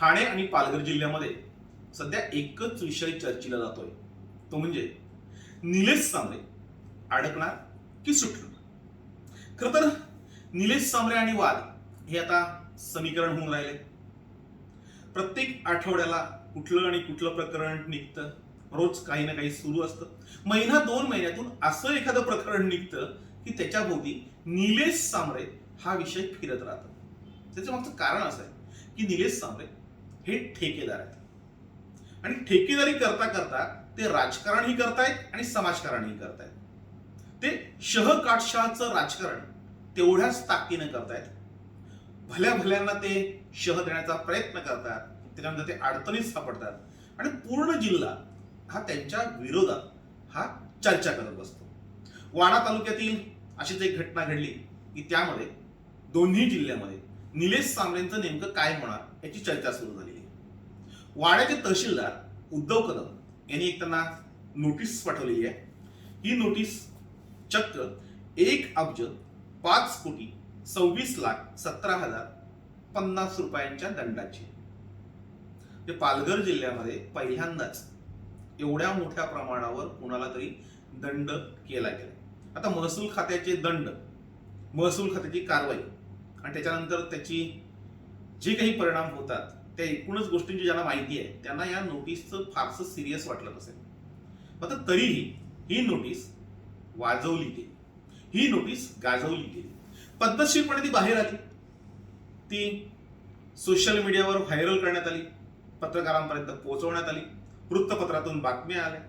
ठाणे आणि पालघर जिल्ह्यामध्ये सध्या एकच विषय चर्चेला जातोय, तो म्हणजे निलेश सांबरे अडकणार की सुटणार. खर तर निलेश सांबरे आणि वाद हे आता समीकरण होऊन राहिले. प्रत्येक आठवड्याला कुठलं आणि कुठलं प्रकरण निघतं, रोज काही ना काही सुरू असतं. महिना 2 महिन्यातून असं एखादं प्रकरण निघतं की त्याच्या भोवती निलेश सांबरे हा विषय फिरत राहतो. त्याच्या मागचं कारण असं आहे की निलेश सांबरे हे ठेकेदार आहेत आणि ठेकेदारी करता करता ते राजकारणही करतायत आणि समाजकारणही करतायत. ते शह काटशहाचं राजकारण तेवढ्याच ताकदीनं करतायत. भल्या भल्यांना ते शह देण्याचा प्रयत्न करतात, त्याच्यानंतर ते अडचणीत सापडतात आणि पूर्ण जिल्हा हा त्यांच्या विरोधात हा चर्चा करत बसतो. वाडा तालुक्यातील अशीच एक घटना घडली की त्यामध्ये दोन्ही जिल्ह्यामध्ये निलेश सांबरेंचं नेमकं काय होणार याची चर्चा सुरू झालेली आहे. वाड्याचे तहसीलदार उद्धव कदम यांनी एक त्यांना नोटीस पाठवलेली आहे. ही नोटीस चक्क 1,26,26,17,050 रुपयांच्या दंडाची. पालघर जिल्ह्यामध्ये पहिल्यांदाच एवढ्या मोठ्या प्रमाणावर कुणाला तरी दंड केला गेला. आता महसूल खात्याचे दंड, महसूल खात्याची कारवाई आणि त्याच्यानंतर त्याची जे काही परिणाम होतात त्या एकूणच गोष्टींची ज्यांना माहिती आहे त्यांना या नोटीसचं फारसं सिरियस वाटलं नसेल. मात्र तरीही ही नोटीस वाजवली गेली, ही नोटीस गाजवली गेली. पद्धतशीरपणे ती बाहेर आली, ती सोशल मीडियावर व्हायरल करण्यात आली, पत्रकारांपर्यंत पोहोचवण्यात आली, वृत्तपत्रातून बातम्या आल्या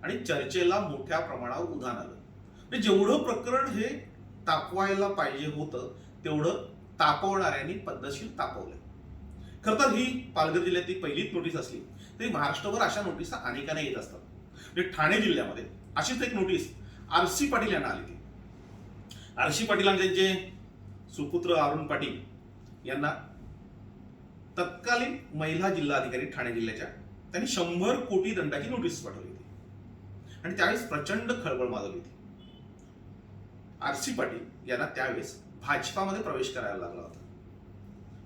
आणि चर्चेला मोठ्या प्रमाणावर उधाण आलं. म्हणजे जेवढं प्रकरण हे तापवायला पाहिजे होतं तेवढं तापवणाऱ्यांनी पद्धतशीर तापवलं. खरं तर ही पालघर जिल्ह्यातली पहिलीच नोटीस असली तरी महाराष्ट्रभर अशा नोटिसा अनेकांना येत असतात. म्हणजे ठाणे जिल्ह्यामध्ये अशीच एक नोटीस आरसी पाटील यांना आली होती. आरसी पाटील आणि त्यांचे सुपुत्र अरुण पाटील यांना तत्कालीन महिला जिल्हा अधिकारी ठाणे जिल्ह्याच्या त्यांनी 100 कोटी दंडाची नोटीस पाठवली होती आणि त्यावेळेस प्रचंड खळबळ माजवली होती. आरसी पाटील यांना त्यावेळेस भाजपामध्ये प्रवेश करायला लागला होता.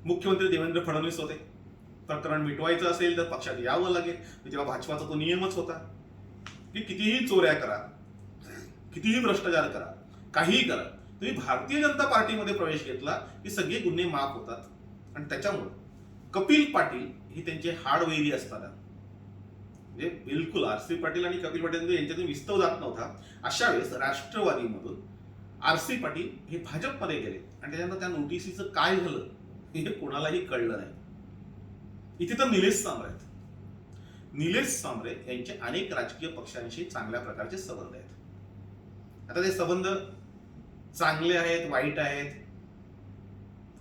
मुख्यमंत्री देवेंद्र फडणवीस होते. प्रकरण मिटवायचं असेल तर पक्षात यावं लागेल. तेव्हा भाजपाचा तो नियमच होता की कितीही चोऱ्या करा, कितीही भ्रष्टाचार करा, काहीही करा, तुम्ही भारतीय जनता पार्टीमध्ये प्रवेश घेतला की सगळे गुन्हे माफ होतात. आणि त्याच्यामुळे कपिल पाटील ही त्यांचे हाडवैरी असताना, म्हणजे बिलकुल आरसी पाटील आणि कपिल पाटील यांच्यातून विस्तव जात नव्हता, अशा वेळेस राष्ट्रवादीमधून आरसी पाटील हे भाजपमध्ये गेले आणि त्याच्यानंतर त्या नोटिसीचं काय झालं हे कोणालाही कळलं नाही. इथे तर निलेश सांबरे आहेत. निलेश सांबरे यांचे अनेक राजकीय पक्षांशी चांगल्या प्रकारचे संबंध आहेत. आता ते संबंध चांगले आहेत, वाईट आहेत,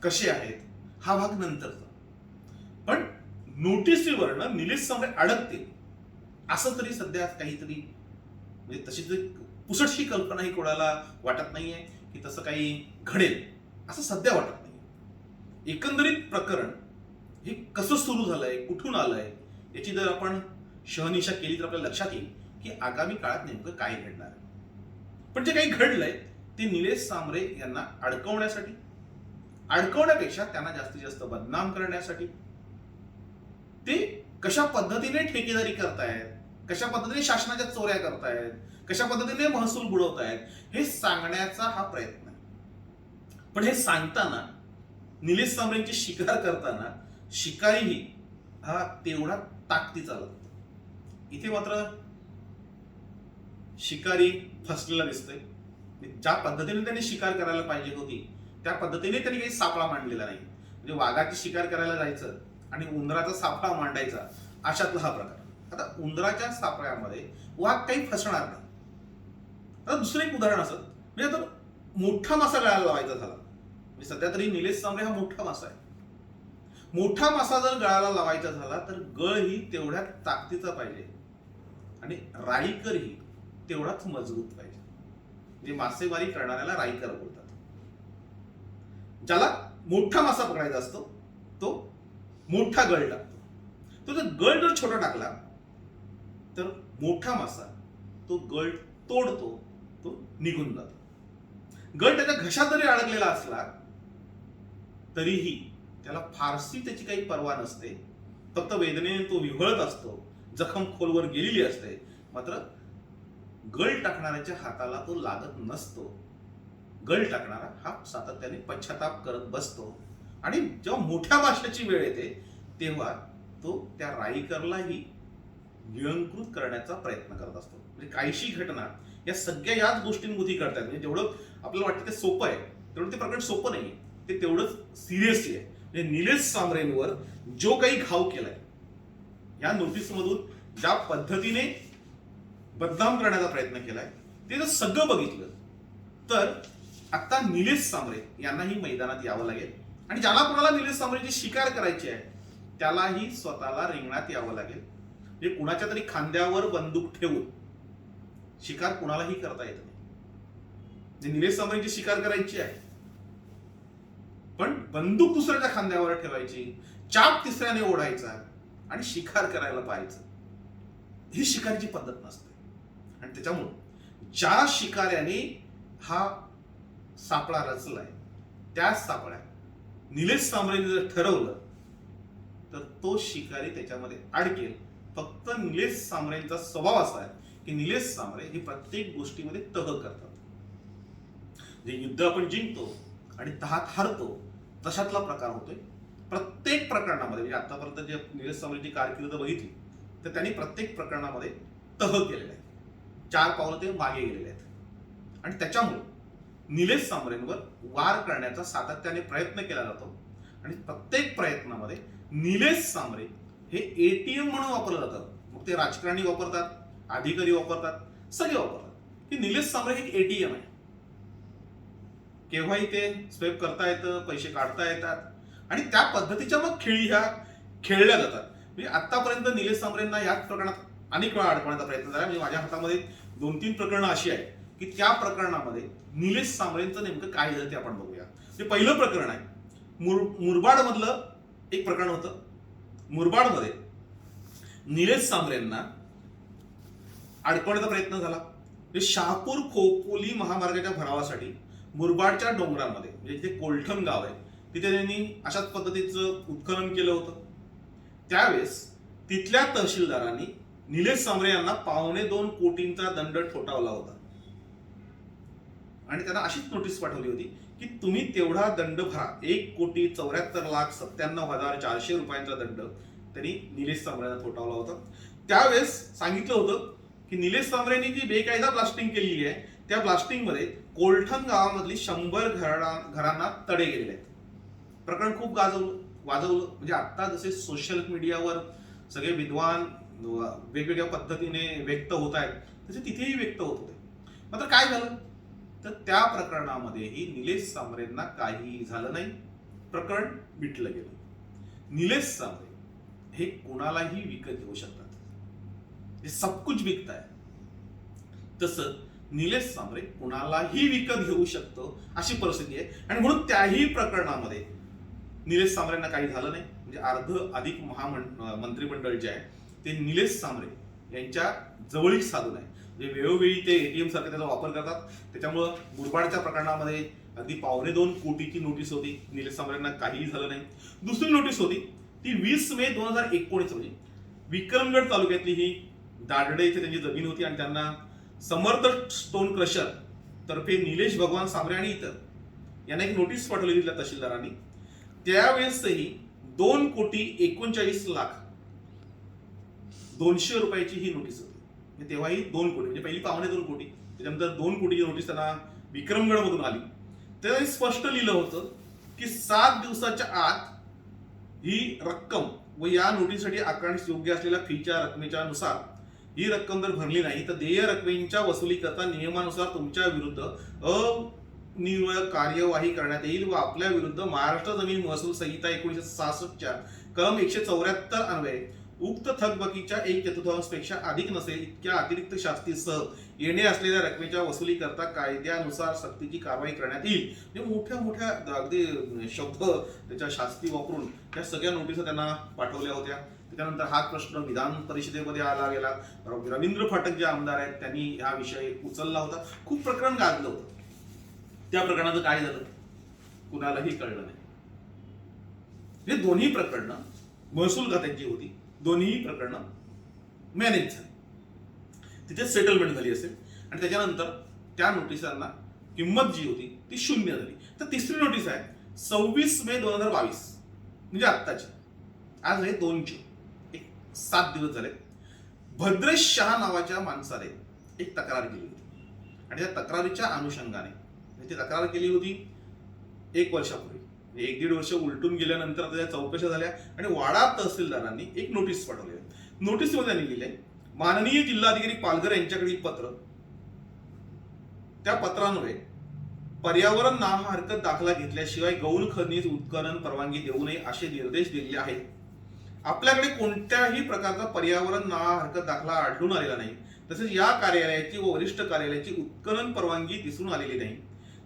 कसे आहेत हा भाग नंतरचा. पण नोटिसीवरनं निलेश सांबरे अडकतील असं तरी सध्या काहीतरी, म्हणजे तशी पुसटशी कल्पनाही कोणाला वाटत नाहीये की तसं काही घडेल असं सध्या वाटत नाही. एकंदरीत प्रकरण हे कसं सुरू झालंय, कुठून आलंय याची जर आपण शहनिशा केली तर आपल्याला लक्षात येईल की आगामी काळात नेमकं काय घडणार. पण जे काही घडलंय ते निलेश सांबरे यांना अडकवण्यासाठी, अडकवण्यापेक्षा त्यांना जास्तीत जास्त बदनाम करण्यासाठी, ते कशा पद्धतीने ठेकेदारी करतायत, कशा पद्धतीने शासनाच्या चोऱ्या करतायत, कशा पद्धतीने महसूल बुडवतायत हे सांगण्याचा हा प्रयत्न आहे. पण हे सांगताना, निलेश सांबरेंची शिकार करताना शिकारीही हा तेवढा ताकदीचा लागतो. इथे मात्र शिकारी फसलेला दिसतोय. ज्या पद्धतीने त्यांनी शिकार करायला पाहिजे होती त्या पद्धतीने त्यांनी काही सापळा मांडलेला नाही. म्हणजे वाघाची शिकार करायला जायचं आणि उंदराचा सापळा मांडायचा अशातला हा प्रकार. आता उंदराच्या सापळ्यामध्ये वाघ काही फसणार नाही. आता दुसरं एक उदाहरण असत, म्हणजे आता मोठा मासा गळाला लावायचा झाला, म्हणजे सध्या तरी निलेश सांबरे हा मोठा मासा आहे. मोठा मासा जर गळाला लावायचा झाला तर गळ ही तेवढ्या ताकदीचा पाहिजे आणि राईकरही तेवढाच मजबूत पाहिजे. म्हणजे मासेमारी करणाऱ्याला राईकर बोलतात. ज्याला मोठा मासा पकडायचा असतो तो मोठा गळ टाकतो. तो जर गळ जर छोटा टाकला तर मोठा मासा तो गळ तोडतो, तो निघून जातो. गळ त्याच्या घशात जरी अडकलेला असला तरीही त्याला फारसी त्याची काही पर्वा नसते. फक्त वेदनेने तो विव्हळत असतो, जखम खोलवर गेलेली असते, मात्र गळ टाकणाऱ्याच्या हाताला तो लागत नसतो. गळ टाकणारा हा सातत्याने पश्चाताप करत बसतो आणि जेव्हा मोठ्या माशाची वेळ येते तेव्हा तो त्या राईकरलाही गिळंकृत करण्याचा प्रयत्न करत असतो. म्हणजे काहीशी घटना या सगळ्या याच गोष्टींमध्ये करतात. म्हणजे जेवढं आपल्याला वाटतं ते सोपं आहे तेवढं ते प्रकरण सोपं नाही, ते तेवढंच सिरियसली आहे. म्हणजे निलेश सांबरेंवर जो काही घाव केलाय, या नोटीसमधून ज्या पद्धतीने बदनाम करण्याचा प्रयत्न केलाय, ते जर सगळं बघितलं तर आता निलेश सांबरे यांनाही मैदानात यावं लागेल आणि ज्याला कोणाला निलेश सांबरेची शिकार करायची आहे त्यालाही स्वतःला रिंगणात यावं लागेल. म्हणजे कुणाच्या तरी खांद्यावर बंदूक ठेवून शिकार कुणालाही करता येत नाही. निलेश सांबरेची शिकार करायची आहे पण बंदूक दुसऱ्याच्या खांद्यावर ठेवायची, चाप तिसऱ्याने ओढायचा आणि शिकार करायला पाहायचं, ही शिकारीची पद्धत नसते. आणि त्याच्यामुळे ज्या शिकाऱ्याने हा सापळा रचलाय त्याच सापळ्या निलेश सांबरेने जर ठरवलं तर तो शिकारी त्याच्यामध्ये अडकेल. फक्त निलेश सांबरेंचा स्वभाव असा आहे की निलेश सांबरे हे प्रत्येक गोष्टीमध्ये तह करतात. जे युद्ध आपण जिंकतो आणि तहात हारतो तशातला प्रकार होतोय प्रत्येक प्रकरणामध्ये. म्हणजे आतापर्यंत जे निलेश सांबरेची कारकीर्द बघितली तर त्यांनी प्रत्येक प्रकरणामध्ये तह केलेला आहे, 4 पावलं ते मागे गेलेले आहेत. आणि त्याच्यामुळे निलेश सांबरेंवर वार करण्याचा सातत्याने प्रयत्न केला जातो आणि प्रत्येक प्रयत्नामध्ये निलेश सांबरे हे एटीएम म्हणून वापरलं जातं. मग ते राजकारणी वापरतात, अधिकारी वापरतात, सगळे वापरतात की निलेश सांबरे हे एटीएम आहे. केव्हाही ते स्वेप करता येतं, पैसे काढता येतात आणि त्या पद्धतीच्या मग खेळी ह्या खेळल्या जातात. म्हणजे आतापर्यंत निलेश सांबरेंना याच प्रकरणात अनेक वेळा अडकवण्याचा प्रयत्न झाला. म्हणजे माझ्या हातामध्ये 2-3 प्रकरणं अशी आहेत की त्या प्रकरणामध्ये निलेश सांबरेंचं नेमकं काय झालं ते आपण बघूया. ते पहिलं प्रकरण आहे मुरबाड मधलं एक प्रकरण होतं. मुरबाडमध्ये निलेश सांबरेंना अडकवण्याचा प्रयत्न झाला. शहापूर खोपोली महामार्गाच्या भरावासाठी मुरबाडच्या डोंगरामध्ये म्हणजे जे कोलठण गाव आहे तिथे त्यांनी अशाच पद्धतीचं उत्खनन केलं होतं. त्यावेळेस तिथल्या तहसीलदारांनी निलेश सांबरे यांना 2.25 कोटींचा दंड ठोठावला होता आणि त्यांना अशीच नोटीस पाठवली होती की तुम्ही तेवढा दंड भरा. 1,74,97,400 रुपयांचा दंड त्यांनी निलेश सांबरेंना ठोठावला होता. त्यावेळेस सांगितलं होतं की निलेश सांबरेंनी जी बेकायदा ब्लास्टिंग केलेली आहे त्या ब्लास्टिंग मध्ये कोलठण गावामधली 100 घरांना तडे गेलेले आहेत. प्रकरण खूप वाजवलं. म्हणजे आता जसे सोशल मीडियावर सगळे विद्वान वेगवेगळ्या पद्धतीने व्यक्त होत आहेत तसे तिथेही व्यक्त होत होते. मात्र काय झालं तर त्या प्रकरणामध्येही निलेश सांबरेंना काहीही झालं नाही, प्रकरण मिटलं गेलं. निलेश सांबरे हे कोणालाही विकत घेऊ शकतात, हे सब कुछ विकत आहे. तसं निलेश सांबरे कोणालाही विकत घेऊ शकतो अशी परिस्थिती आहे. आणि म्हणून त्याही प्रकरणामध्ये निलेश सांबरेंना काही झालं नाही. म्हणजे अधिक मंत्रिमंडळ जे आहे ते निलेश सांबरे यांच्या जवळीक साधून आहे. म्हणजे वेळोवेळी ते एटीएम सारखे त्याचा वापर करतात. त्याच्यामुळं मुरबाडच्या प्रकरणामध्ये अगदी 2.25 कोटीची नोटीस होती, निलेश सांबरेंना काहीही झालं नाही. दुसरी नोटीस होती ती 20 मे 2019 रोजी विक्रमगड तालुक्यातली ही दाडडे इथे त्यांची जमीन होती आणि त्यांना समर्थ स्टोन क्रशर तर्फे निलेश भगवान सांबरे आणि इतर यांना एक नोटीस पाठवली तिथल्या तहसीलदारांनी. त्यावेळेसही 2,61,200 रुपयाची ही नोटीस होती. तेव्हाही 2 कोटी म्हणजे पहिली 2.25 कोटी, त्याच्यानंतर 2 कोटीची नोटीस त्यांना विक्रमगड मधून आली. तेव्हा स्पष्ट लिहिलं होतं की 7 दिवसाच्या आत ही रक्कम व या नोटीससाठी आकारण्यास योग्य असलेल्या फीच्या रकमेच्या नुसार ही रक्कम जर भरली नाही तर देय रकमेच्या वसुलीकरता नियमानुसार तुमच्या विरुद्ध अनिर्णय कार्यवाही करण्यात येईल व आपल्या विरुद्ध महाराष्ट्र जमीन महसूल संहिता 1966च्या कलम 174 अन्वये उक्त थकबाकीच्या 1/4 पेक्षा अधिक नसेल इतक्या अतिरिक्त शास्तीसह येणे असलेल्या रकमेच्या वसुलीकरता कायद्यानुसार सक्तीची कारवाई करण्यात येईल. मोठ्या मोठ्या अगदी शब्द त्याच्या शास्ती वापरून त्या सगळ्या नोटीस त्यांना पाठवल्या होत्या. त्याच्यानंतर हा प्रश्न विधान परिषदेमध्ये आला गेला. रवींद्र फाटक जे आमदार आहेत त्यांनी हा विषय उचलला होता. खूप प्रकरण गाजलं होतं. त्या प्रकरणाचं काय झालं कुणालाही कळलं नाही. हे दोन्ही प्रकरणं महसूल खात्याची होती, दोन्ही प्रकरणं मॅनेज झाली, तिथे सेटलमेंट झाली असेल आणि त्याच्यानंतर त्या नोटिसांना किंमत जी होती ती शून्य झाली. तर तिसरी नोटीस आहे 26 मे 2022, म्हणजे आत्ताची. आज आहे 2 जून, एक 7 दिवस झाले. भद्रेश शहा नावाच्या माणसाने एक तक्रार केली होती आणि त्या तक्रारीच्या अनुषंगाने ती तक्रार केली होती 1 वर्षापूर्वी. 1-1.5 वर्ष उलटून गेल्यानंतर आता त्या चौकशा झाल्या आणि वाडा तहसीलदारांनी एक नोटीस पाठवली. नोटीसमध्ये त्यांनी लिहिलंय, माननीय जिल्हाधिकारी पालघर यांच्याकडील पत्र. त्या पत्रान्वये पर्यावरण नाम हरकत दाखला घेतल्याशिवाय गौण खनिज उत्खनन परवानगी देऊ नये असे निर्देश दिलेले आहेत. आपल्याकडे कोणत्याही प्रकारचा पर्यावरण ना हरकत दाखला आढळून आलेला नाही. तसेच या कार्यालयाची व वरिष्ठ कार्यालयाची उत्खनन परवानगी दिसून आलेली नाही.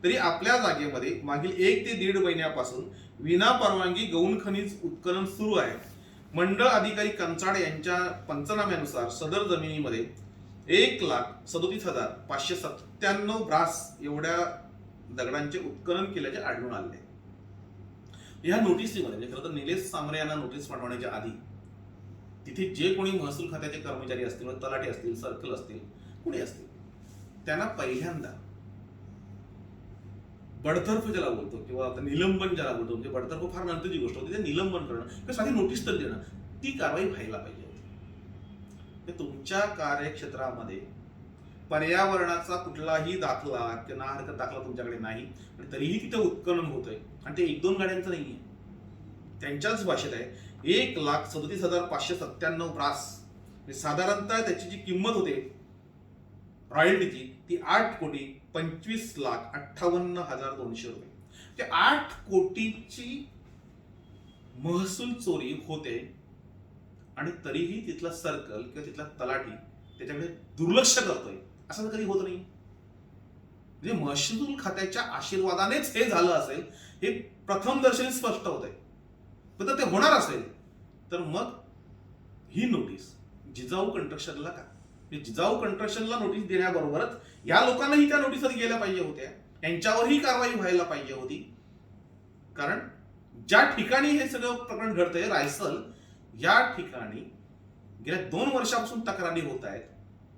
तरी आपल्या जागेमध्ये मागील 1 ते 1.5 महिन्यापासून विना परवानगी गौण खनिज उत्खनन सुरू आहे. मंडळ अधिकारी कंचाड यांच्या पंचनाम्यानुसार सदर जमिनीमध्ये 1,37,597 ब्रास एवढ्या दगडांचे उत्खनन केल्याचे आढळून आले. या नोटिसीमध्ये म्हणजे खरं तर निलेश सांबरे यांना नोटीस पाठवण्याच्या आधी तिथे जे कोणी महसूल खात्याचे कर्मचारी असतील, तलाठी असतील, सर्कल असतील, कोणी असतील, त्यांना पहिल्यांदा बडतर्फ ज्याला बोलतो किंवा निलंबन ज्याला बोलतो, म्हणजे बडतर्फ फार नंतरची गोष्ट होती, ते निलंबन करणं किंवा साधी नोटीस तर देणं, ती कारवाई व्हायला पाहिजे होती. तुमच्या कार्यक्षेत्रामध्ये पर्यावरणाचा कुठलाही दाखला किंवा ना हरकत दाखला तुमच्याकडे नाही आणि तरीही तिथे उत्खनन होतंय आणि ते 1-2 गाड्यांचं नाहीये, त्यांच्याच भाषेत आहे 1,37,597 ब्रास. साधारणतः त्याची जी किंमत होते रॉयल्टीची ती 8,25,58,200 रुपये. ते 8 कोटीची महसूल चोरी होते आणि तरीही तिथला सर्कल किंवा तिथला तलाठी त्याच्याकडे दुर्लक्ष करतोय, असं कधी होत नाही. म्हणजे महसूल खात्याच्या आशीर्वादानेच हे झालं असेल हे प्रथम दर्शनी स्पष्ट होत आहे. पण जर ते होणार असेल तर मग ही नोटीस जिजाऊ कंस्ट्रक्शनला का, जिजाऊ कंस्ट्रक्शनला नोटीस देण्याबरोबरच या लोकांनाही त्या नोटीस गेल्या पाहिजे होत्या, यांच्यावरही कारवाई व्हायला पाहिजे होती. कारण ज्या ठिकाणी हे सगळं प्रकरण घडतंय रायसल, या ठिकाणी गेल्या 2 वर्षापासून तक्रारी होत आहेत.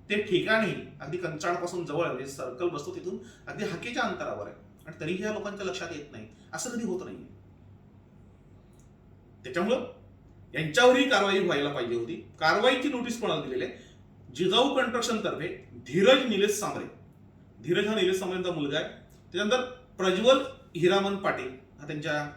ते ठिकाणी अगदी कंचाडपासून जवळ म्हणजे सर्कल बसतो तिथून अगदी हाकेच्या अंतरावर आहे आणि तरीही या लोकांच्या लक्षात येत नाही, असं कधी होत नाही. त्याच्यामुळं यांच्यावरही कारवाई व्हायला पाहिजे होती. कारवाईची नोटीस कोणाला दिलेली आहे? जिजाऊ कंस्ट्रक्शन तर्फे धीरज निलेश सांबरे. धीरज हा निलेश सांबरेंचा मुलगा आहे. त्याच्यानंतर प्रज्वल हिरामन पाटील हा त्यांच्या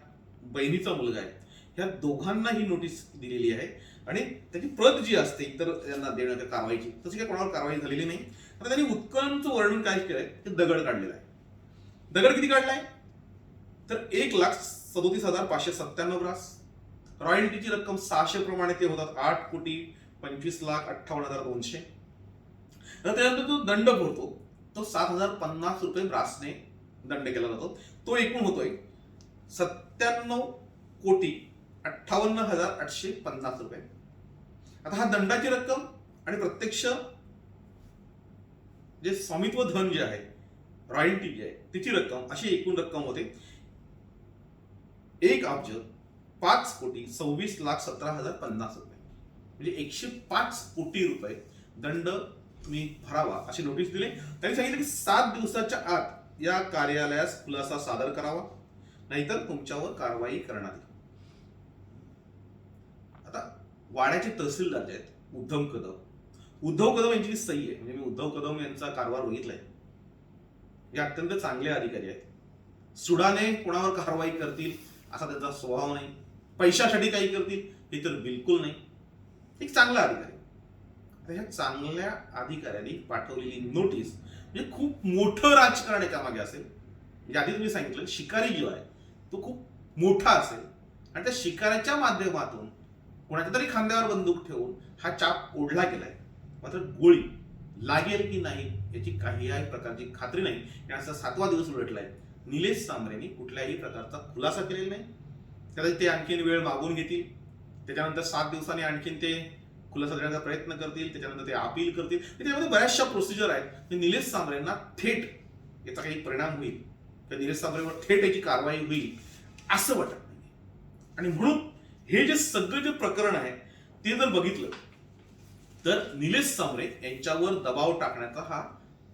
बहिणीचा मुलगा आहे. ह्या दोघांना ही नोटीस दिलेली आहे आणि त्याची प्रत जी असते इतर यांना देण्याच्या कारवाईची, तशी काही कोणावर कारवाई झालेली नाही. आता त्यांनी उत्खननचं वर्णन काय केलंय ते दगड काढलेला आहे. दगड किती काढलाय तर 1,37,597 ब्रास. रॉयल्टीची रक्कम 600 प्रमाणे ते होतात 8,25,58,200. त्यानंतर जो दंड भरतो तो 7,050 रुपये ब्रासने दंड केला जातो. तो एकूण होतोय 97,58,850 रुपये. आता हा दंडाची रक्कम आणि प्रत्यक्ष जे स्वामित्व धन जे आहे, रॉयल्टी जी आहे तिची रक्कम, अशी एकूण रक्कम होते 1,05,26,17,050 रुपये. म्हणजे 105 कोटी रुपये दंड तुम्ही भरावा अशी नोटीस दिली. त्यांनी सांगितलं की 7 दिवसाच्या आत या कार्यालयास खुलासा सादर करावा, नाहीतर तुमच्यावर कारवाई करण्यात येईल. आता वाड्याचे तहसीलदार जे आहेत उद्धव कदम यांची सही आहे. म्हणजे मी उद्धव कदम यांचा कारभार बघितलाय. हे अत्यंत चांगले अधिकारी आहेत. सुडाने कोणावर कारवाई करतील असा त्यांचा स्वभाव नाही. पैशासाठी काही करतील हे तर बिलकुल नाही. एक चांगला अधिकारी. ह्या चांगल्या अधिकाऱ्यांनी पाठवलेली नोटीस म्हणजे खूप मोठं राजकारण एका मागे असेल. म्हणजे आधी तुम्ही सांगितलं शिकारी जो आहे तो खूप मोठा असेल आणि त्या शिकाऱ्याच्या माध्यमातून कोणाच्या तरी खांद्यावर बंदूक ठेवून हा चाप ओढला गेलाय. मात्र गोळी लागेल की नाही याची काहीही प्रकारची खात्री नाही. याचा 7वा दिवस उलटलाय. निलेश सांबरेंनी कुठल्याही प्रकारचा खुलासा केलेला नाही. कदाचित ते आणखीन वेळ मागून घेतील, त्याच्यानंतर 7 दिवसांनी आणखीन ते खुलासा देण्याचा प्रयत्न करतील, त्याच्यानंतर ते अपील करतील. त्याच्यामध्ये बऱ्याचशा प्रोसिजर आहेत. निलेश सांबरेंना थेट याचा काही परिणाम होईल तर निलेश सांबरेंवर थेट याची कारवाई होईल असं वाटत नाही. आणि म्हणून हे जे सगळं जे प्रकरण आहे ते जर बघितलं तर निलेश सांबरे यांच्यावर दबाव टाकण्याचा हा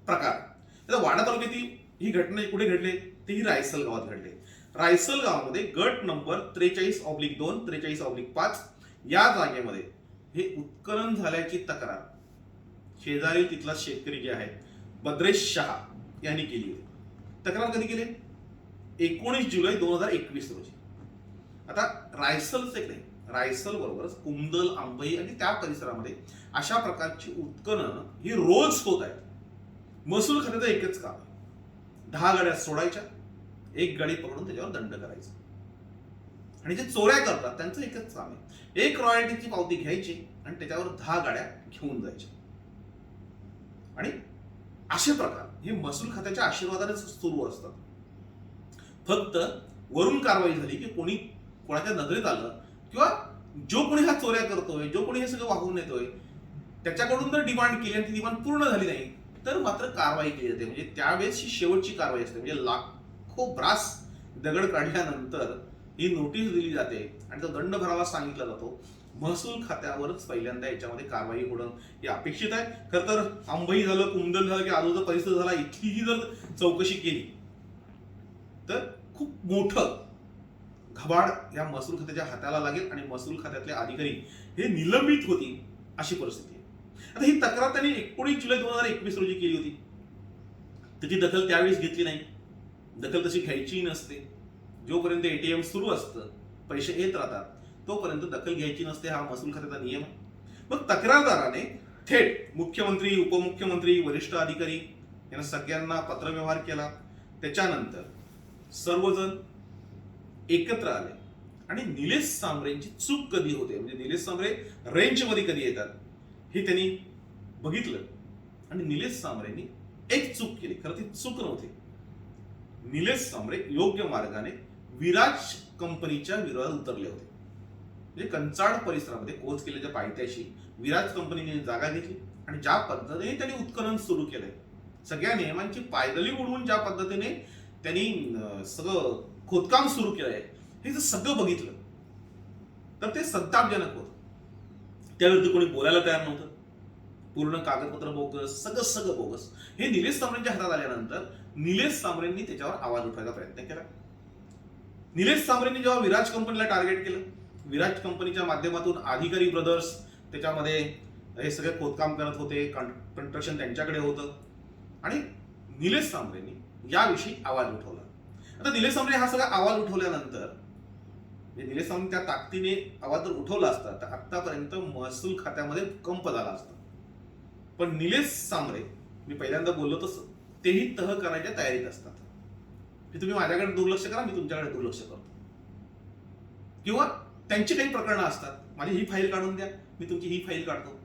प्रकार. आता वाडा तालुक्यातील ही घटना कुठे घडली, तेही रायसल गावात घडली. रायसल गावामध्ये गट नंबर 43/2 43/5 या जागेमध्ये हे उत्खनन झाल्याची तक्रार शेजारी तिथला शेतकरी जे आहे बद्रेश शहा यांनी केली होती. तक्रार कधी केली? 19 जुलै 2021 रोजी. आता रायसलच एक नाही, रायसल बरोबरच कुमदल, आंबई आणि त्या परिसरामध्ये अशा प्रकारची उत्खनन ही रोज होत आहे. महसूल खात्याचं एकच काम आहे, 10 गाड्या सोडायच्या, एक गाडी पकडून त्याच्यावर दंड करायचा. आणि जे चोऱ्या करतात त्यांचं एकच काम आहे, एक रॉयल्टीची पावती घ्यायची आणि त्याच्यावर 10 गाड्या घेऊन जायच्या. आणि असे प्रकार हे महसूल खात्याच्या आशीर्वादानेच सुरू असतात. फक्त वरून कारवाई झाली की कोणी कोणाच्या नजरेत आलं किंवा जो कोणी हा चोऱ्या करतोय, जो कोणी हे सगळं वाहून नेतोय त्याच्याकडून जर डिमांड केली आणि ती डिमांड पूर्ण झाली नाही तर मात्र कारवाई केली जाते. म्हणजे त्यावेळेस ही शेवटची कारवाई असते. म्हणजे लाखो ब्रास दगड काढल्यानंतर ही नोटीस दिली जाते आणि तो दंड भरावा सांगितला जातो. महसूल खात्यावरच पहिल्यांदा याच्यामध्ये कारवाई होणं हे अपेक्षित आहे. खरं तर आंबई झालं, कुमदल झालं की आजूचा परिसर झाला, इथलीही जर चौकशी केली तर खूप मोठं घबाड या महसूल खात्याच्या हाताला लागेल आणि महसूल खात्यातले अधिकारी हे निलंबित होतील अशी परिस्थिती आहे. आता ही तक्रार त्यांनी 19 जुलै 2021 रोजी केली होती. त्याची दखल त्यावेळेस घेतली नाही. दखल तशी घ्यायची नसते. जोपर्यंत एटीएम सुरू असतं, पैसे येत राहतात, तोपर्यंत दखल घ्यायची नसते. हा महसूल खात्याचा नियम आहे. मग तक्रारदाराने थेट मुख्यमंत्री, उपमुख्यमंत्री, वरिष्ठ अधिकारी यांना सगळ्यांना पत्रव्यवहार केला. त्याच्यानंतर सर्वजण एकत्र आले आणि निलेश सांबरेंची चूक कधी होते, म्हणजे निलेश सांबरे रेंजमध्ये कधी येतात हे त्यांनी बघितलं. आणि निलेश सांबरेंनी एक चूक केली. खरं ती चूक नव्हती. निलेश सांबरे योग्य मार्गाने विराज कंपनीच्या विरोधात उतरले होते. म्हणजे कंचाड परिसरामध्ये कोच केल्याच्या पायथ्याशी विराज कंपनीने जागा घेतली आणि ज्या पद्धतीने त्यांनी उत्खनन सुरू केलंय, सगळ्या नियमांची पायदळी उडवून ज्या पद्धतीने त्यांनी सगळं खोदकाम सुरू केलंय, हे जर सगळं बघितलं तर ते संतापजनक होतं. त्याविरुद्ध कोणी बोलायला तयार नव्हतं. पूर्ण कागदपत्र बोगस, सगळं बोगस. हे निलेश सांबरेंच्या हातात आल्यानंतर निलेश सांबरेंनी त्याच्यावर आवाज उठवायचा प्रयत्न केला. निलेश सांबरेंनी जेव्हा विराज कंपनीला टार्गेट केलं, विराज कंपनीच्या माध्यमातून अधिकारी ब्रदर्स त्याच्यामध्ये हे सगळे खोदकाम करत होते, कंस्ट्रक्शन त्यांच्याकडे होतं आणि निलेश सांबरेंनी याविषयी आवाज उठवला. आता निलेश सांबरे हा सगळा आवाज उठवल्यानंतर निलेश सांबरे त्या ताकदीने आवाज जर उठवला असता तर आतापर्यंत महसूल खात्यामध्ये भूकंप झाला असता. पण निलेश सांबरे, मी पहिल्यांदा बोललो तसं, तेही तह करायच्या तयारीत असतात की तुम्ही माझ्याकडे दुर्लक्ष करा, मी तुमच्याकडे दुर्लक्ष करतो. किंवा त्यांची काही प्रकरणं असतात, माझी ही फाईल काढून द्या, मी तुमची ही फाईल काढतो.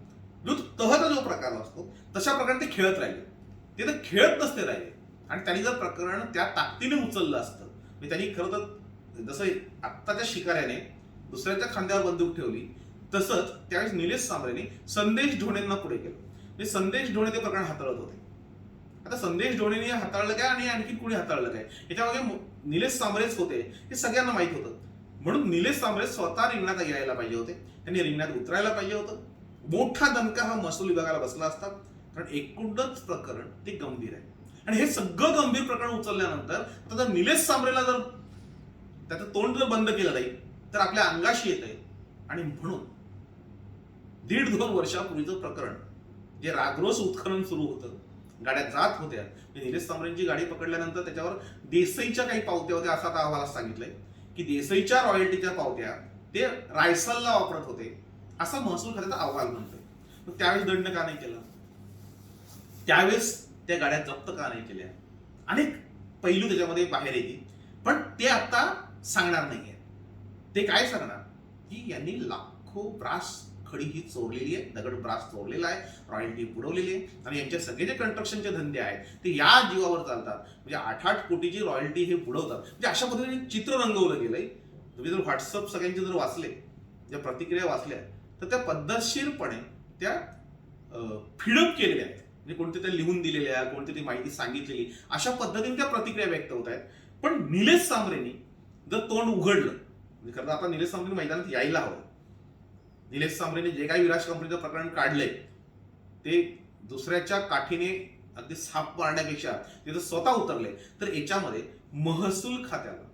जो तहचा जो प्रकार असतो तशा प्रकारे ते खेळत राहिले. ते तर खेळत नसते राहिले. आणि त्यांनी जर प्रकरण त्या ताकदीने उचललं असतं, म्हणजे त्यांनी खरं तर जसं आत्ताच्या शिकाऱ्याने दुसऱ्याच्या खांद्यावर बंदूक ठेवली तसंच त्यावेळेस निलेश सांबरेने संदेश ढोणेंना पुढे केलं. म्हणजे संदेश ढोणे ते प्रकरण हाताळत होते. आता संदेश ढोणेने हाताळलं काय आणि आणखी कुणी हाताळलं काय, याच्यामध्ये निलेश सांबरेच होते हे सगळ्यांना माहित होतं. म्हणून निलेश सांबरे स्वतः रिंगणात यायला पाहिजे होते. त्यांनी रिंगणात उतरायला पाहिजे होतं. मोठा दणका हा महसूल विभागाला बसला असता, कारण एकूणच प्रकरण ते गंभीर आहे. आणि हे सगळं गंभीर प्रकरण उचलल्यानंतर आता जर निलेश सांबरेला जर त्याचं तोंड जर बंद केलं नाही तर आपल्या अंगाशी येत आहे. आणि म्हणून 1.5-2 वर्षापूर्वीचं प्रकरण जे रागरोस उत्खनन सुरू होतं, गाड्या जात होत्या, निलेश सांबरेंची गाडी पकडल्यानंतर त्याच्यावर देसाईच्या काही पावत्या होत्या असं आता अहवालात सांगितलंय की देसाईच्या रॉयल्टीच्या पावत्या ते रायसलला वापरत होते असा महसूल खात्याचा अहवाल म्हणतोय. मग त्यावेळेस दंड का नाही केला? त्यावेळेस त्या गाड्या जप्त का नाही केल्या? अनेक पैलू त्याच्यामध्ये बाहेर येतील, पण ते आता सांगणार नाहीये. ते काय सांगणार की यांनी लाखो ब्रास खडी ही चोरलेली आहे, दगड ब्रास चोरलेला आहे, रॉयल्टी बुडवलेली आहे आणि यांचे सगळे जे कंस्ट्रक्शनचे धंदे आहेत ते या जीवावर चालतात. म्हणजे 8-8 कोटीची रॉयल्टी हे बुडवतात. म्हणजे अशा पद्धतीने चित्र रंगवलं गेलंय. तुम्ही जर व्हॉट्सअप सगळ्यांचे जर वाचले, ज्या प्रतिक्रिया वाचल्या, तर त्या पद्धतशीरपणे त्या फिडअप केलेल्या आहेत. म्हणजे कोणते त्या लिहून दिलेल्या, कोणती ती माहिती सांगितलेली, अशा पद्धतीने त्या प्रतिक्रिया व्यक्त होत आहेत. पण निलेश सांबरेंनी जर तोंड उघडलं, म्हणजे खरं तर आता निलेश सांबरे मैदानात यायला हवं. निलेश सांबरेने जे काही विराट कंपनीचं प्रकरण काढलंय ते दुसऱ्याच्या काठीने अगदी साप मारण्यापेक्षा ते जर स्वतः उतरले तर याच्यामध्ये महसूल खात्याला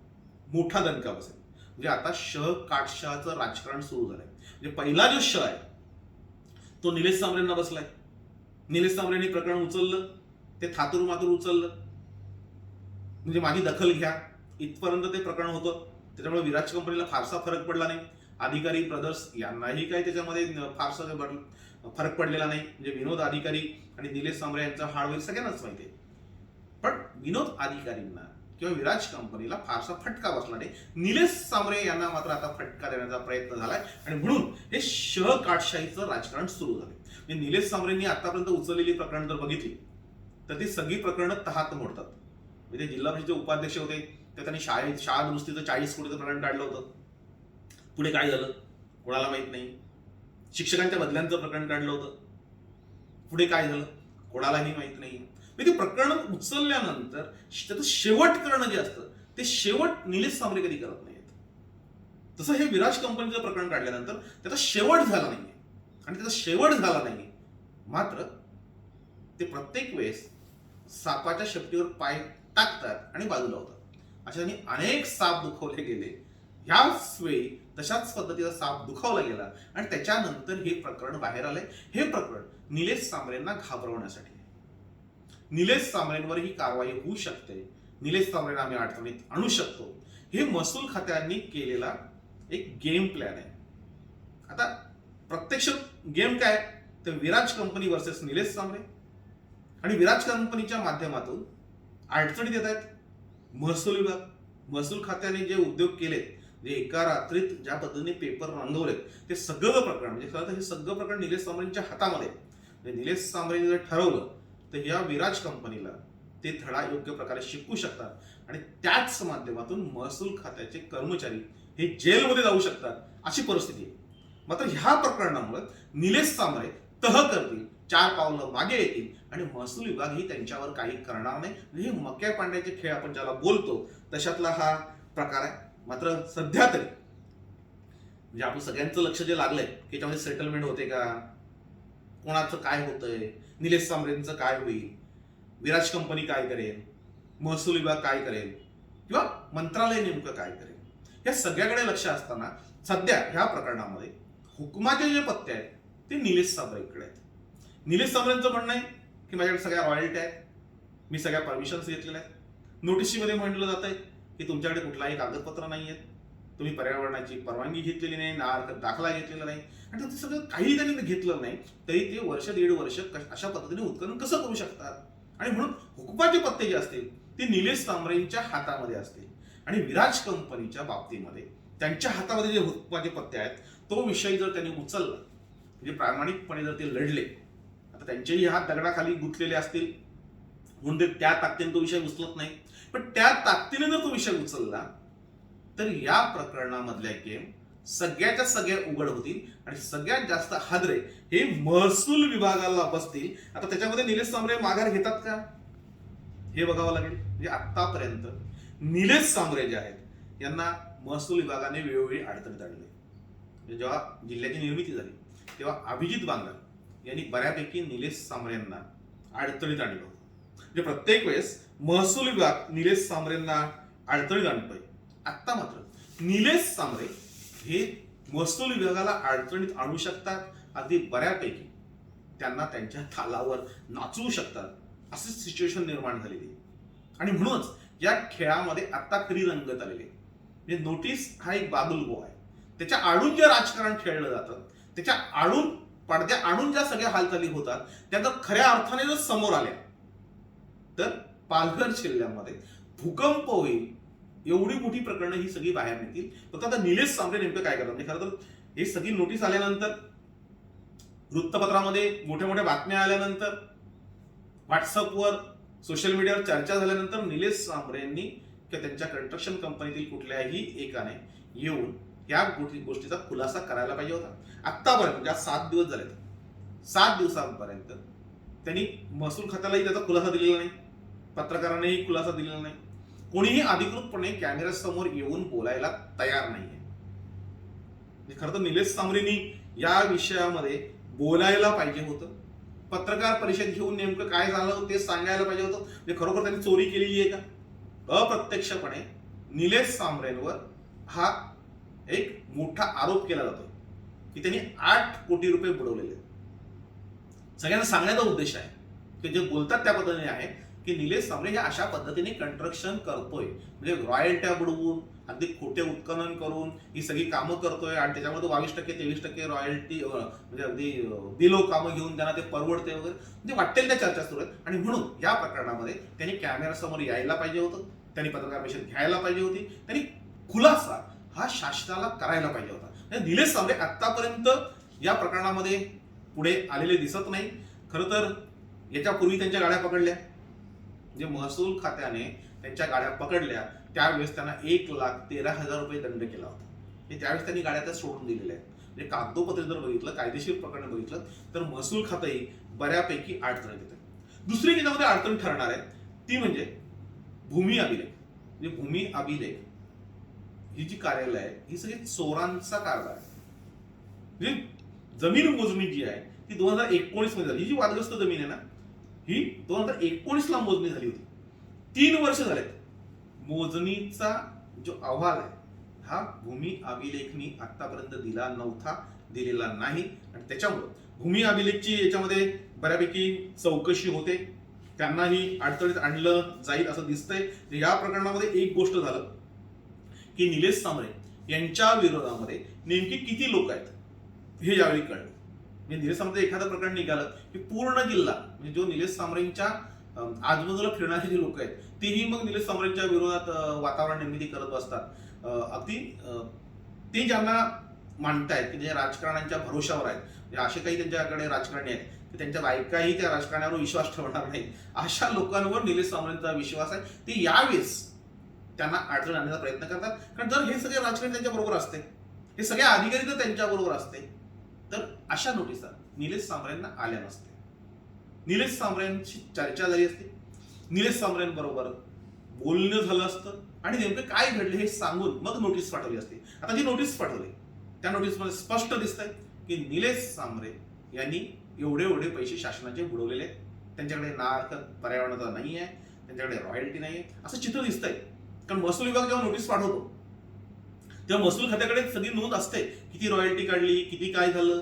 मोठा दणका बसेल. म्हणजे आता काटशहाचं राजकारण सुरू झालंय. म्हणजे पहिला जो आहे तो निलेश सांबरेंना बसलाय. निलेश सांबरेंनी प्रकरण उचललं, ते थातूर मातूर उचललं, म्हणजे माझी दखल घ्या इथपर्यंत ते प्रकरण होतं. त्याच्यामुळे विराट कंपनीला फारसा फरक पडला नाही. अधिकारी ब्रदर्स यांनाही काही त्याच्यामध्ये फारसा फरक पडलेला नाही. म्हणजे विनोद अधिकारी आणि निलेश सांबरे यांचा हार्डवेअर सगळ्यांनाच माहिती आहे. पण विनोद अधिकारींना किंवा विराट कंपनीला फारसा फटका बसला नाही. निलेश सांबरे यांना मात्र आता फटका देण्याचा प्रयत्न झालाय आणि म्हणून हे काटशाहीचं राजकारण सुरू झालंय. म्हणजे निलेश सांबरेंनी आतापर्यंत उचललेली प्रकरण जर बघितली तर ती सगळी प्रकरणं तहात मोडतात. म्हणजे जिल्हा परिषदेचे उपाध्यक्ष होते तर त्यांनी शाळा दुरुस्तीचं 40 कोटीचं प्रकरण काढलं होतं. पुढे काय झालं कोणाला माहित नाही. शिक्षकांच्या बदल्यांचं प्रकरण काढलं होतं, पुढे काय झालं कोणालाही माहित नाही. म्हणजे ते प्रकरण उचलल्यानंतर त्याचं शेवट करणं जे असतं ते शेवट निलेश सांबरे कधी करत नाहीत. तसं हे विराट कंपनीचं प्रकरण काढल्यानंतर त्याचा शेवट झाला नाहीये आणि त्याचा शेवट झाला नाही मात्र ते प्रत्येक वेळेस सापाच्या शेपटीवर पाय टाकतात आणि बाजूला होतात. अशाने अनेक साप दुखवले गेले. ह्याच वेळी तशाच पद्धतीचा साप दुखावला गेला आणि त्याच्यानंतर हे प्रकरण बाहेर आलंय. हे प्रकरण निलेश सांबरेंना घाबरवण्यासाठी, निलेश सांबरेंवर ही कारवाई होऊ शकते, निलेश सांबरेंना आम्ही अडचणीत आणू शकतो, हे महसूल खात्यांनी केलेला एक गेम प्लॅन आहे. आता प्रत्यक्ष गेम काय तर विराट कंपनी वर्सेस निलेश सांबरे आणि विराट कंपनीच्या माध्यमातून अडचणीत येत आहेत महसूल विभाग. महसूल खात्याने जे उद्योग केलेत, जे एका रात्रीत ज्या पद्धतीने पेपर रंगवलेत, ते सगळं प्रकरण म्हणजे खरं तर हे सगळं प्रकरण निलेश सांबरेंच्या हातामध्ये. निलेश सांबरेंनी जर ठरवलं तर या विराट कंपनीला ते धडा योग्य प्रकारे शिकवू शकतात आणि त्याच माध्यमातून महसूल खात्याचे कर्मचारी हे जेलमध्ये जाऊ शकतात अशी परिस्थिती आहे. मात्र ह्या प्रकरणामुळे निलेश सांबरे तह करतील, 4 पावलं मागे येतील आणि महसूल विभाग ही त्यांच्यावर काही करणार नाही. हे मक्या पांड्याचे खेळ आपण ज्याला बोलतो तशातला हा प्रकार आहे. मात्र सध्या तरी म्हणजे आपण सगळ्यांचं लक्ष जे लागलंय की याच्यामध्ये सेटलमेंट होते का, कोणाचं काय होतंय, निलेश सांबरेंचं काय होईल, विराट कंपनी काय करेल, महसूल विभाग काय करेल किंवा मंत्रालय नेमकं काय करेल, या सगळ्याकडे लक्ष असताना सध्या ह्या प्रकरणामध्ये हुकमाचे जे पत्ते आहेत ते निलेश सांबरेंकडे आहेत. निलेश सांबरेंचं म्हणणं आहे की माझ्याकडे सगळ्या रॉयल्टी आहेत, मी सगळ्या परमिशन्स घेतलेल्या आहेत. नोटिशीमध्ये म्हटलं जात आहे की तुमच्याकडे कुठलाही कागदपत्र नाही आहेत, तुम्ही पर्यावरणाची परवानगी घेतलेली नाही, दाखला घेतलेला नाही आणि ते सगळं काही त्यांनी घेतलं नाही तरी ते वर्ष 1.5 वर्ष अशा पद्धतीने उत्खनन कसं करू शकतात. आणि म्हणून हुकमाचे पत्ते जे असतील ते निलेश सांबरेंच्या हातामध्ये असतील आणि विराट कंपनीच्या बाबतीमध्ये त्यांच्या हातामध्ये जे हुकमाचे पत्ते आहेत तो विषय जर त्यांनी उचलला म्हणजे प्रामाणिकपणे जर ते लढले, आता त्यांचेही हात दगडाखाली गुंतलेले असतील म्हणून ते त्या ताकदीने तो विषय उचलत नाही, पण त्या ताकदीने जर तो विषय उचलला तर या प्रकरणामधल्या गेम सगळ्याच्या सगळ्या उघड होतील आणि सगळ्यात जास्त हादरे हे महसूल विभागाला बसतील. आता त्याच्यामध्ये निलेश सांबरे माघार घेतात का हे बघावं लागेल. म्हणजे आतापर्यंत निलेश सांबरे जे आहेत यांना महसूल विभागाने वेळोवेळी अडचणीत आणले. जेव्हा जिल्ह्याची निर्मिती झाली तेव्हा अभिजित बांगर यांनी बऱ्यापैकी निलेश सांबरेंना अडचणीत आणलं होतं. म्हणजे प्रत्येक वेळेस महसूल विभाग निलेश सांबरेंना अडचणीत आणतोय. आता मात्र निलेश सांबरे हे महसूल विभागाला अडचणीत आणू शकतात, अगदी बऱ्यापैकी त्यांना त्यांच्या तालावर नाचवू शकतात अशी सिच्युएशन निर्माण झालेली आहे. आणि म्हणूनच या खेळामध्ये आता खरी रंगत आलेली आहे. म्हणजे नोटीस हा एक बाबुलगो आहे, त्याच्या आडून जे राजकारण खेळलं जातं, त्याच्या आडून पडद्या आडून ज्या सगळ्या हालचाली होतात त्या जर खऱ्या अर्थाने जर समोर आल्या तर पालघर जिल्ह्यामध्ये भूकंप होईल एवढी मोठी प्रकरणं ही सगळी बाहेर निघतील. फक्त आता निलेश सांबरे नेमकं काय करतात म्हणजे खरं तर हे सगळी नोटीस आल्यानंतर, वृत्तपत्रामध्ये मोठ्या मोठ्या बातम्या आल्यानंतर, व्हॉट्सअपवर सोशल मीडियावर चर्चा झाल्यानंतर निलेश सांबरेंनी किंवा त्यांच्या कन्स्ट्रक्शन कंपनीतील कुठल्याही एकाने येऊन या गोष्टीचा खुलासा करायला पाहिजे होता. आतापर्यंत म्हणजे 7 दिवस झाले, 7 दिवसांपर्यंत त्यांनी महसूल खात्यालाही त्याचा खुलासा दिलेला नाही, पत्रकारांनाही खुलासा दिलेला नाही, कोणीही अधिकृतपणे कॅमेऱ्यासमोर येऊन बोलायला तयार नाहीये. म्हणजे खरं तर निलेश सांबरेंनी या विषयामध्ये बोलायला पाहिजे होतं. पत्रकार परिषद घेऊन नेमकं काय झालं ते सांगायला पाहिजे होतं. म्हणजे खरोखर त्यांनी चोरी केलेली आहे का? अप्रत्यक्षपणे निलेश सांबरेंवर हा एक मोठा आरोप केला जातो की त्यांनी 8 कोटी रुपये बुडवलेले आहेत. सगळ्यांना सांगण्याचा उद्देश आहे की जे बोलतात त्या पद्धतीने आहे की निलेश सांबरे हे अशा पद्धतीने कंस्ट्रक्शन करतोय, म्हणजे रॉयल्ट्या बुडवून अगदी खोटे उत्खनन करून ही सगळी कामं करतोय आणि त्याच्यामध्ये 22% 23% रॉयल्टी म्हणजे अगदी बिलो कामं घेऊन त्यांना ते परवडते वगैरे, म्हणजे वाटेल त्या चर्चा सुरू आहेत. आणि म्हणून या प्रकरणामध्ये त्यांनी कॅमेऱ्यासमोर यायला पाहिजे होतं, त्यांनी पत्रकार परिषद घ्यायला पाहिजे होती, त्यांनी खुलासा हा शासनाला करायला पाहिजे होता. निलेश सांबरे आतापर्यंत या प्रकरणामध्ये पुढे आलेले दिसत नाही. खरं तर याच्यापूर्वी त्यांच्या गाड्या पकडल्या, म्हणजे महसूल खात्याने त्यांच्या गाड्या पकडल्या त्यावेळेस त्यांना 1,13,000 रुपये दंड केला होता. त्यावेळेस त्यांनी गाड्या त्या सोडून दिलेल्या आहेत. म्हणजे कागदोपत्री जर बघितलं, कायदेशीर प्रकरण बघितलं तर महसूल खातंही बऱ्यापैकी अडचणीत येतं. दुसरी त्याच्यामध्ये अडचण ठरणार आहे ती म्हणजे भूमी अभिलेख. म्हणजे भूमी अभिलेख ही जी कार्यालय आहे ही सगळी चोरांचा कारभार आहे. म्हणजे जमीन मोजणी जी आहे ती 2019 मध्ये झाली. ही जी वादग्रस्त जमीन आहे ना ही 2019 ला मोजणी झाली होती. 3 वर्ष झालेत. मोजणीचा जो अहवाल आहे हा भूमी अभिलेखनी आतापर्यंत दिलेला नाही आणि त्याच्यामुळे भूमी अभिलेखची याच्यामध्ये बऱ्यापैकी चौकशी होते, त्यांनाही अडचणीत आणलं जाईल असं दिसतंय. या प्रकरणामध्ये एक गोष्ट झालं की निलेश सांबरे यांच्या विरोधामध्ये नेमकी किती लोक आहेत हे यावेळी कळलं. म्हणजे निलेश सांबरे एखादं प्रकरण निघालं की पूर्ण जिल्हा म्हणजे जो निलेश सांबरेंच्या आजूबाजूला फिरणारे जे लोक आहेत तेही मग निलेश सांबरेंच्या विरोधात वातावरण निर्मिती करत असतात. अगदी ते ज्यांना मानतायत की जे राजकारण्यांच्या भरोशावर आहेत, म्हणजे असे काही त्यांच्याकडे राजकारणी आहेत की त्यांच्या बायकाही त्या राजकारण्यावर विश्वास ठेवणार नाही, अशा लोकांवर निलेश सांबरेंचा विश्वास आहे. ते यावेळेस त्यांना अडचण आणण्याचा प्रयत्न करतात. कारण जर हे सगळे राजकारणी त्यांच्या बरोबर असते, हे सगळे अधिकारी जर त्यांच्या बरोबर असते तर अशा नोटिसा निलेश सांबरेंना आल्या नसते. निलेश सांबरेंची चर्चा झाली असती, निलेश सांबरेंबरोबर बोलणं झालं असतं आणि नेमकं काय घडलं हे सांगून मग नोटीस पाठवली असती. आता जी नोटीस पाठवली त्या नोटीसमध्ये स्पष्ट दिसतंय की निलेश सांबरे यांनी एवढे पैसे शासनाचे बुडवलेले आहेत. त्यांच्याकडे ना अर्थ पर्यावरणाचा नाही आहे, त्यांच्याकडे रॉयल्टी नाही आहे असं चित्र दिसतंय. कारण महसूल विभाग जेव्हा नोटीस पाठवतो तेव्हा महसूल खात्याकडे सगळी नोंद असते, किती रॉयल्टी काढली, किती काय झालं.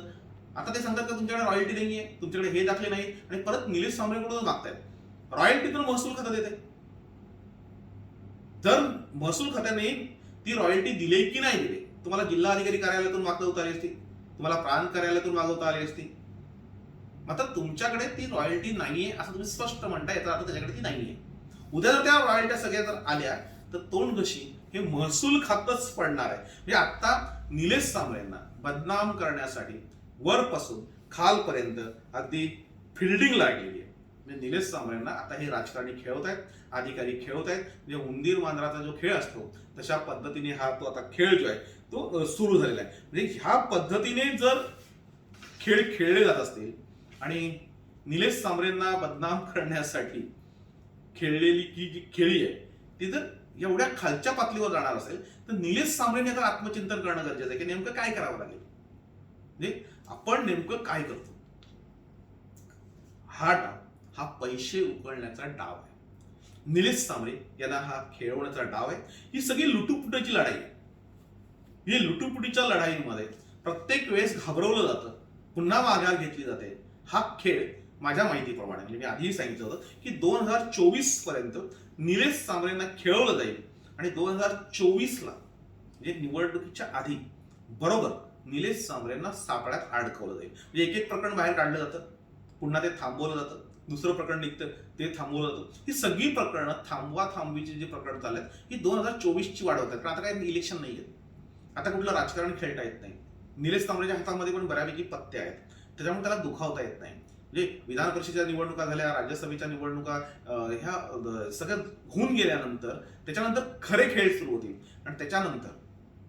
आता ते सांगतात का तुमच्याकडे रॉयल्टी नाहीये, तुमच्याकडे हे दाखले नाही, आणि परत निलेश सांबरेकडून मागतायत. रॉयल्टी तर महसूल खात्यात येते. जर महसूल खात्याने ती रॉयल्टी दिली की नाही दिली तुम्हाला जिल्हा अधिकारी कार्यालयातून मागवता आली असती, तुम्हाला प्रांत कार्यालयातून मागवता आली असती. मात्र तुमच्याकडे ती रॉयल्टी नाहीये असं तुम्ही स्पष्ट म्हणता येतं. आता त्याच्याकडे ती नाहीये. उद्या जर त्या रॉयल्ट्या सगळ्या जर आल्या तर तोंडघशी हे महसूल खातच पडणार आहे. म्हणजे आता निलेश सांबरेंना बदनाम करण्यासाठी वरपासून खालपर्यंत अगदी फिल्डिंग लागलेली आहे. म्हणजे निलेश सांबरेंना आता हे राजकारणी खेळवत आहेत, अधिकारी खेळवत आहेत. म्हणजे उंदीर मांजराचा जो खेळ असतो तशा पद्धतीने हा तो आता खेळ जो आहे तो सुरू झालेला आहे. म्हणजे ह्या पद्धतीने जर खेळ खेळले जात असतील आणि निलेश सांबरेंना बदनाम करण्यासाठी खेळलेली की जी खेळी आहे ती जर एवढ्या खालच्या पातळीवर जाणार असेल तर निलेश सांबरेने आता आत्मचिंतन करणं गरजेचं आहे की नेमकं काय करावं लागेल, म्हणजे आपण नेमकं काय करतो. हा डाव हा पैसे उकळण्याचा डाव आहे. निलेश सांबरे यांना हा खेळवण्याचा डाव आहे. ही सगळी लुटूपुटीची लढाई आहे. ही लुटूपुटीच्या लढाईमध्ये प्रत्येक वेळेस घाबरवलं जातं, पुन्हा माघार घेतली जाते. हा खेळ माझ्या माहितीप्रमाणे म्हणजे मी आधीही सांगितलं होतं की 2024 पर्यंत निलेश सांबरेंना खेळवलं जाईल आणि 2024 ला म्हणजे निवडणुकीच्या आधी बरोबर निलेश सांबरेंना सापळ्यात अडकवलं जाईल. म्हणजे एक प्रकरण बाहेर काढलं जातं, पुन्हा ते थांबवलं जातं, दुसरं प्रकरण निघतं ते थांबवलं जातं. ही सगळी प्रकरणं थांबवा थांबवीची जी प्रकरण चालत ही 2024 ची वाढवतात. कारण आता काही इलेक्शन नाही आहे, आता कुठलं राजकारण खेळता येत नाही. निलेश सांबरेच्या हातामध्ये पण बऱ्यापैकी पत्ते आहेत, त्याच्यामुळे त्याला दुखावता येत नाही. म्हणजे विधान परिषदेच्या निवडणुका झाल्या, राज्यसभेच्या निवडणुका ह्या सगळ्यात होऊन गेल्यानंतर त्याच्यानंतर खरे खेळ सुरू होतील आणि त्याच्यानंतर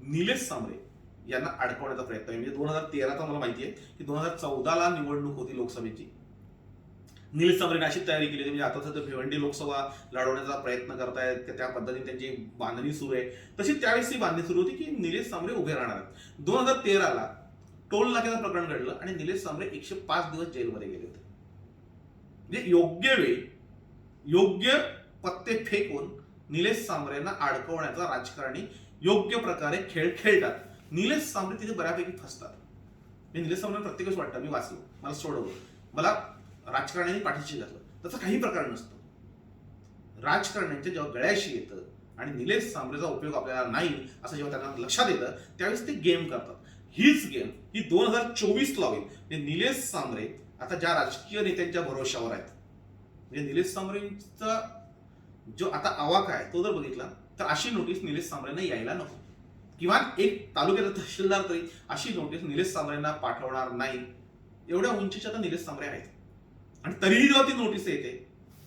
निलेश सांबरे यांना अडकवण्याचा प्रयत्न आहे. म्हणजे 2013चा मला माहिती आहे की 2014 ला निवडणूक होती लोकसभेची निलेश सांबरेने अशी तयारी केली होती, म्हणजे आता सध्या भिवंडी लोकसभा लढवण्याचा प्रयत्न करतायत, त्या पद्धतीने त्यांची बांधणी सुरू आहे. तशी त्यावेळेस ती बांधणी सुरू होती की निलेश सांबरे उभे राहणार आहेत. 2013ला टोल नाक्याचं प्रकरण घडलं आणि निलेश सांबरे 105 दिवस जेलमध्ये गेले होते. म्हणजे योग्य वेळी योग्य पत्ते फेकून निलेश सांबरेंना अडकवण्याचा राजकारणी योग्य प्रकारे खेळ खेळतात. निलेश सांबरे तिथे बऱ्यापैकी फसतात. निलेश सांबरे प्रत्येकच वाटतं मी वाचलो, मला सोडवलं, मला राजकारण्यांनी पाठीशी घातलं, तसं काही प्रकार नसतो. राजकारण्यांच्या जेव्हा गळ्याशी येतं आणि निलेश सांबरेचा उपयोग आपल्याला नाही असं जेव्हा त्यांना लक्षात येतं त्यावेळेस ते गेम करतात. हीच गेम ही 2024ला होईल. म्हणजे निलेश सांबरे आता ज्या राजकीय नेत्यांच्या भरोशावर आहेत, म्हणजे निलेश सांबरेंचा जो आता आवाका आहे तो जर बघितला तर अशी नोटीस निलेश सांबरेंना यायला नको. किंवा एक तालुक्याचा तहसीलदार तरी अशी नोटीस निलेश सांबरेंना पाठवणार नाही, एवढ्या उंचीच्या तर निलेश सांबरे आहेत. आणि तरीही जेव्हा ती नोटीस येते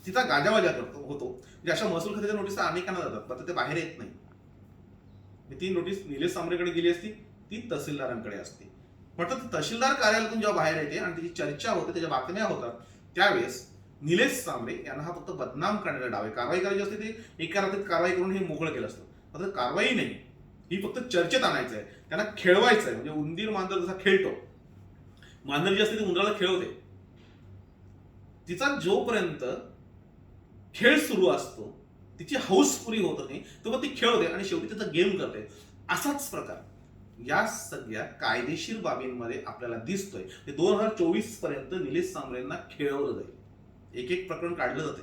तिचा गाजावाजा होतो. म्हणजे अशा महसूल खात्याच्या नोटीस अनेकांना जातात, पण ते बाहेर येत नाही. ती नोटीस निलेश सांबरेकडे गेली असती, ती तहसीलदारांकडे असते. म्हटलं तहसीलदार कार्यालयातून जेव्हा बाहेर येते आणि त्याची चर्चा होते, त्याच्या बातम्या होतात, त्यावेळेस निलेश सांबरे यांना हा फक्त बदनाम करण्याचा डाव आहे. कारवाई करायची असते ते एका रात्रीत कारवाई करून हे मोकळं केलं असतं. मात्र कारवाई नाही, ही फक्त चर्चेत आणायचं आहे, त्यांना खेळवायचं आहे. म्हणजे उंदीर मांजर जसा खेळतो, मांजर जी असते ती उंदराला खेळवते, तिचा जोपर्यंत खेळ सुरू असतो, तिची हौस पुरी होत नाही तो ती खेळवते आणि शेवटी त्याचा गेम करते. असाच प्रकार या सगळ्या कायदेशीर बाबींमध्ये आपल्याला दिसतोय. 2024 पर्यंत निलेश सांबरेंना खेळवलं जाईल. एक एक प्रकरण काढलं जाते,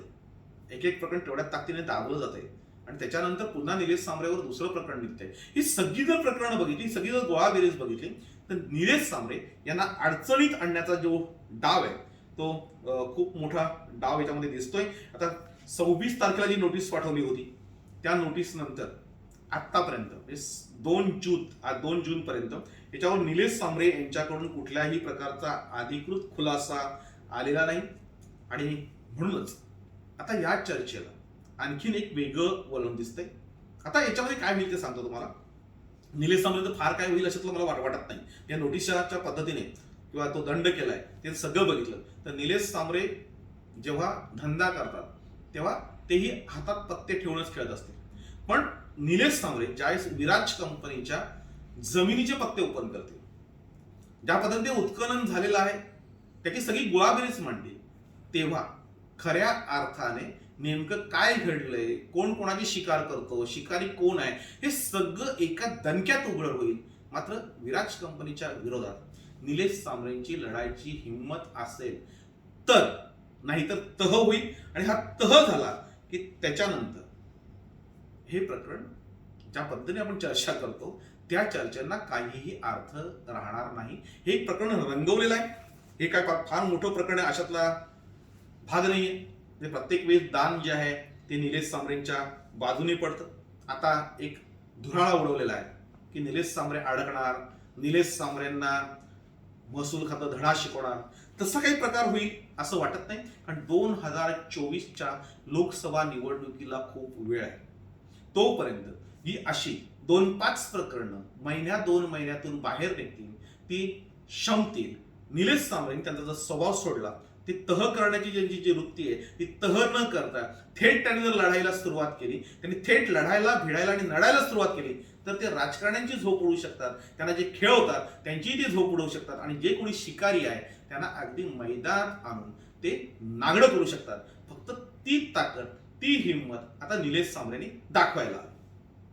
एक एक प्रकरण तेवढ्या ताकदीने दाबलं जाते आणि त्याच्यानंतर पुन्हा निलेश सांबरेवर दुसरं प्रकरण निघतंय. ही सगळी जर प्रकरणं बघितली, सगळी जर गोळाबेरीज बघितली तर निलेश सांबरे यांना अडचणीत आणण्याचा जो डाव आहे तो खूप मोठा डाव याच्यामध्ये दिसतोय. आता 26 तारखेला जी नोटीस पाठवली होती त्या नोटीस नंतर आतापर्यंत 2 जून पर्यंत याच्यावर निलेश सांबरे यांच्याकडून कुठल्याही प्रकारचा अधिकृत खुलासा आलेला नाही. आणि म्हणूनच आता या चर्चेला आणखीन एक वेगळं वळण दिसतंय. आता याच्यामध्ये काय होईल ते सांगतो तुम्हाला. निलेश सांबरेंचं फार काय होईल अशातलं मला वाटत नाही. या नोटीसच्या पद्धतीने किंवा तो दंड केलाय ते सगळं बघितलं तर निलेश सांबरे जेव्हा धंदा करतात तेव्हा तेही हातात पत्ते ठेवूनच खेळत असतील. पण निलेश सांबरे ज्यावेळेस विराज कंपनीच्या जमिनीचे पत्ते ओपन करतील, ज्या पद्धतीने उत्खनन झालेलं आहे त्याची सगळी गोळाबेरीज मांडली, तेव्हा खऱ्या अर्थाने नेमकं काय घडलंय, कोण कोणाची शिकार करतो, शिकारी कोण आहे, हे सगळं एका दणक्यात उघड होईल. मात्र विराज कंपनीच्या विरोधात निलेश सांबरेंची लढाईची हिंमत असेल तर, नाहीतर तह होईल. आणि हा तह झाला की त्याच्यानंतर हे प्रकरण ज्या पद्धतीने आपण चर्चा करतो त्या चर्चेला काहीही अर्थ राहणार नाही. हे प्रकरण रंगवलेलं आहे, हे काय फार मोठं प्रकरण आहे अशातला भाग नाहीये. म्हणजे प्रत्येक वेळेस दान जे आहे ते निलेश सांबरेंच्या बाजूने पडतं. आता एक धुराळा उडवलेला आहे की निलेश सांबरे अडकणार, निलेश सांबरेंना महसूल खातं धडा शिकवणार. तसा काही प्रकार होईल असं वाटत नाही, कारण 2024च्या लोकसभा निवडणुकीला खूप वेळ आहे. तोपर्यंत ही अशी 2-5 प्रकरणं दोन महिन्यातून बाहेर निघतील, ती शमतील. निलेश सांबरेंनी त्यांचा जर स्वभाव सोडला, ती तह करण्याची ज्यांची जी वृत्ती आहे ती तह न करता थेट त्यांनी जर लढाईला सुरुवात केली, त्यांनी थेट लढायला, भिडायला आणि नडायला सुरुवात केली तर ते राजकारण्यांची झोप उडवू शकतात, त्यांना जे खेळवतात त्यांचीही ती झोप उडवू शकतात आणि जे कोणी शिकारी आहे त्यांना अगदी मैदानात आणून ते नागडं करू शकतात. फक्त ती ताकद, ती हिंमत आता निलेश सांबरेंनी दाखवायला